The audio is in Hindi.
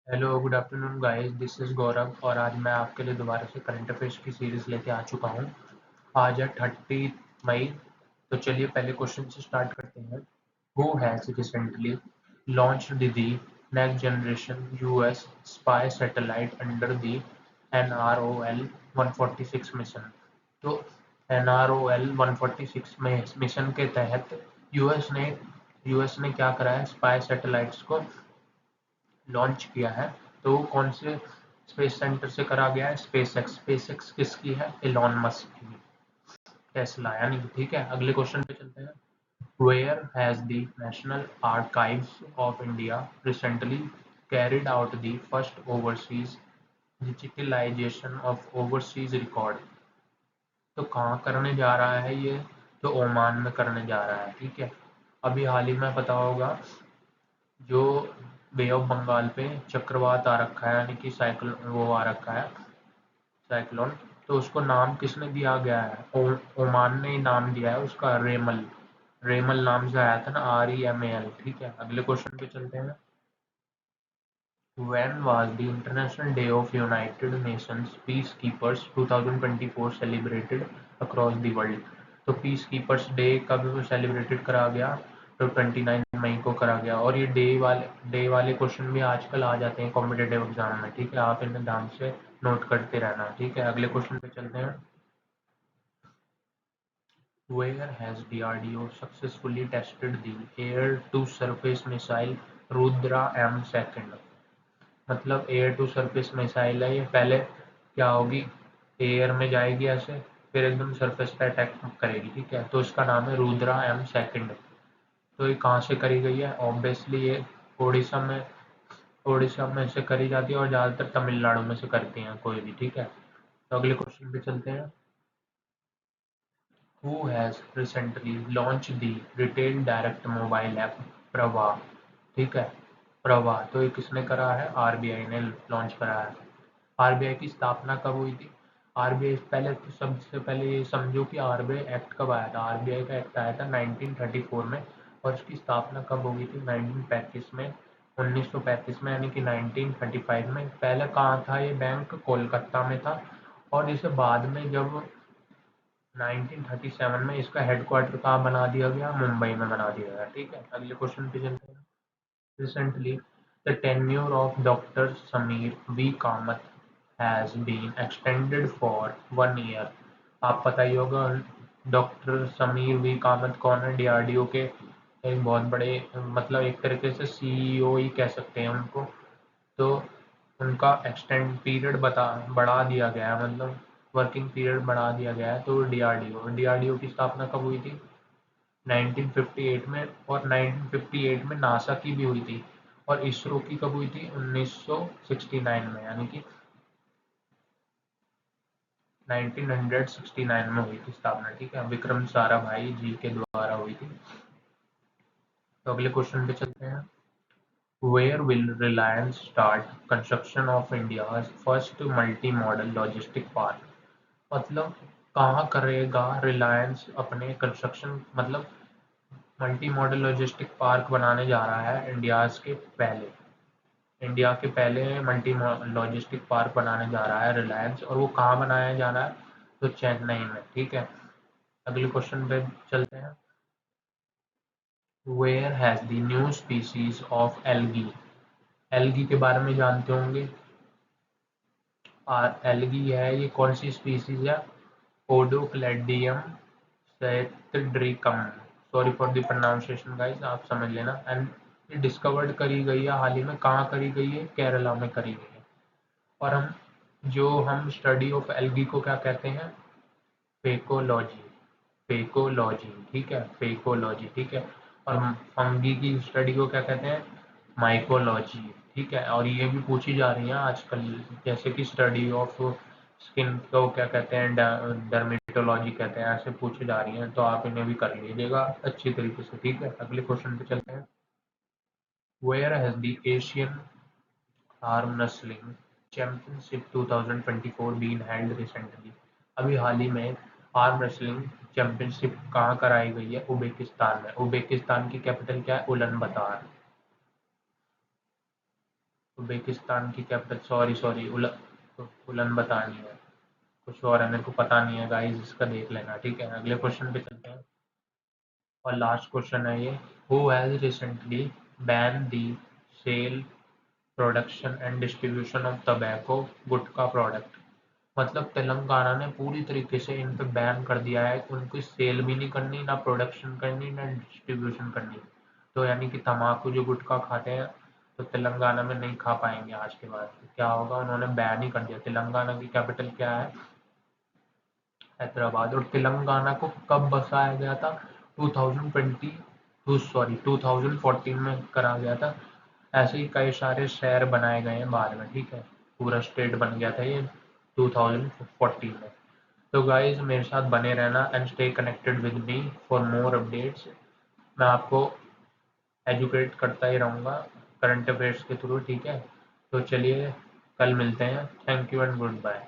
Hello good afternoon guys, this is Gaurav और आज मैं आपके लिए दोबारा से करंट अफेयर्स की सीरीज लेके आ चुका हूँ। आज है 30 मई। तो चलिए पहले क्वेश्चन से स्टार्ट करते हैं। Who has recently launched the next generation US spy satellite under the NROL 146 mission. तो NROL 146 में मिशन के तहत यूएस ने क्या करा है, स्पाई सैटेलाइट्स को लॉन्च किया है। तो वो कौन से स्पेस सेंटर से करा गया है? स्पेस एक्स किसकी है? एलॉन मस्क की, टेस्ला यानी कि। ठीक है, अगले क्वेश्चन पे चलते हैं। Where has the national archives of India recently carried out the first overseas digitalisation of overseas record. तो कहाँ करने जा रहा है ये? तो ओमान में करने जा रहा है। ठीक है, अभी हाल ही में पता होगा जो बे ऑफ बंगाल पे चक्रवात आ रखा है, यानी कि साइक्लोन वो आ रखा है, साइक्लोन। तो उसको नाम किसने दिया गया है? ओमान ने ही नाम दिया है उसका, रेमल। रेमल नाम से आया था ना, REMAL। ठीक है, अगले क्वेश्चन पे चलते हैं। When was the International Day of United Nations Peacekeepers 2024 celebrated across the world? तो पीस कीपर्स डे कब सेलिब्रेटेड करा गया? तो 29 मई को करा गया। और ये डे वाले क्वेश्चन भी आजकल आ जाते हैं कॉम्पिटेटिव एग्जाम में। ठीक है, आप इन्हें ध्यान से नोट करते रहना। ठीक है, अगले क्वेश्चन पे चलते हैं। Where has DRDO successfully tested the air-to-surface missile Rudra M2? मतलब एयर टू सरफेस मिसाइल है ये। पहले क्या होगी, एयर में जाएगी ऐसे, फिर एकदम सरफेस पे अटैक करेगी। ठीक है, तो इसका नाम है रुद्रा M2। तो ये कहाँ से करी गई है? ऑब्वियसली ये उड़ीसा में से करी जाती है, और ज़्यादातर तमिलनाडु में से करती हैं कोई भी। ठीक है, तो अगले क्वेश्चन पे चलते हैं। Who has recently launched the retail direct mobile app Prabha? ठीक है, प्रभा। तो ये किसने करा है? RBI ने लॉन्च करा है। RBI की स्थापना कब हुई थी? RBI पहले तो सबसे पहले ये समझो कि RBI एक्ट कब आया था। RBI का एक्ट आया था 1934 में, और इसकी स्थापना कब हो गई थी? 1935 में, 1935 में, यानी कि 1935 में। पहले कहाँ था ये बैंक? कोलकाता में था। और इसे बाद में जब 1937 में इसका हेडक्वार्टर कहाँ बना दिया गया? मुंबई में बना दिया गया। ठीक है, अगले क्वेश्चन पे चलते हैं। Recently the tenure of doctor Sameer V Kamat has been extended for 1 year. आप पता ही होगा डॉक्टर समीर वी कामत कौन है? DRDO के एक बहुत बड़े, मतलब एक तरीके से CEO ही कह सकते हैं उनको। तो उनका एक्सटेंड पीरियड बढ़ा दिया गया है, मतलब वर्किंग पीरियड बढ़ा दिया गया है। तो DRDO की स्थापना कब हुई थी? 1958 में। और 1958 में नासा की भी हुई थी। और इसरो की कब हुई थी? 1969 में, यानी कि 1969 में हुई थी स्थापना। ठीक है, विक्रम साराभाई जी के द्वारा हुई थी। तो अगले क्वेश्चन पे चलते हैं। Where will Reliance start construction of India's first multi-modal logistic park? मतलब कहाँ करेगा रिलायंस अपने कंस्ट्रक्शन, मतलब मल्टी मॉडल लॉजिस्टिक पार्क बनाने जा रहा है इंडिया के पहले मल्टी लॉजिस्टिक पार्क बनाने जा रहा है रिलायंस। और वो कहाँ बनाया जा रहा है? तो चेन्नई में। ठीक है, अगले क्वेश्चन पे चलते हैं। Where has the new species of algae? Algae के बारे में जानते होंगे। एल्गी है, ये कौन सी स्पीसीज है? Oedocladium cetricum. Sorry for the pronunciation guys, आप समझ लेना। एंड ये डिस्कवर्ड करी गई है हाल ही में। कहाँ करी गई है? केरला में करी गई है। और हम स्टडी ऑफ एल्गी को क्या कहते हैं? फेकोलॉजी। फेकोलॉजी, ठीक है, फेकोलॉजी। ठीक है, और फंगी की स्टडी को क्या कहते हैं? माइकोलॉजी। ठीक है, और ये भी पूछी जा रही है आजकल, जैसे कि स्टडी ऑफ स्किन को क्या कहते हैं? डर्मेटोलॉजी कहते हैं। ऐसे पूछी जा रही हैं, तो आप इन्हें भी कर लीजिएगा अच्छी तरीके से। ठीक है, अगले क्वेश्चन पे चलते हैं। Where has the Asian arm wrestling championship 2024 been held recently? अभी हाल ही में आर्म रेसलिंग चैंपियनशिप कहाँ कराई गई है? उज्बेकिस्तान में। उज्बेकिस्तान की कैपिटल क्या है? उलन बतार। उज़्बेकिस्तान की कैपिटल, सॉरी उलन बतानी है, कुछ और है, मेरे को पता नहीं है गाइस, इसका देख लेना, ठीक है। अगले क्वेश्चन पे चलते हैं और लास्ट क्वेश्चन है ये। Who has recently ban the sale, production and distribution of tobacco, gutkha product. मतलब तेलंगाना ने पूरी तरीके से इन पे बैन कर दिया है कि उनकी सेल भी नहीं करनी, ना प्रोडक्शन करनी, ना डिस्ट्रीब्यूशन करनी। तो यानी कि तम्बाकू जो गुटखा खाते हैं तो तेलंगाना में नहीं खा पाएंगे आज के बाद। तो क्या होगा, उन्होंने बैन ही कर दिया। तेलंगाना की कैपिटल क्या है? हैदराबाद। और तेलंगाना को कब बसाया गया था? 2014 में करा गया था। ऐसे ही कई सारे शहर बनाए गए हैं बाद में, ठीक है। पूरा स्टेट बन गया था ये 2014 में। तो गाइज मेरे साथ बने रहना and stay connected with me for more updates. मैं आपको एजुकेट करता ही रहूँगा करंट अफेयर्स के थ्रू, ठीक है। तो चलिए कल मिलते हैं। Thank you and good bye.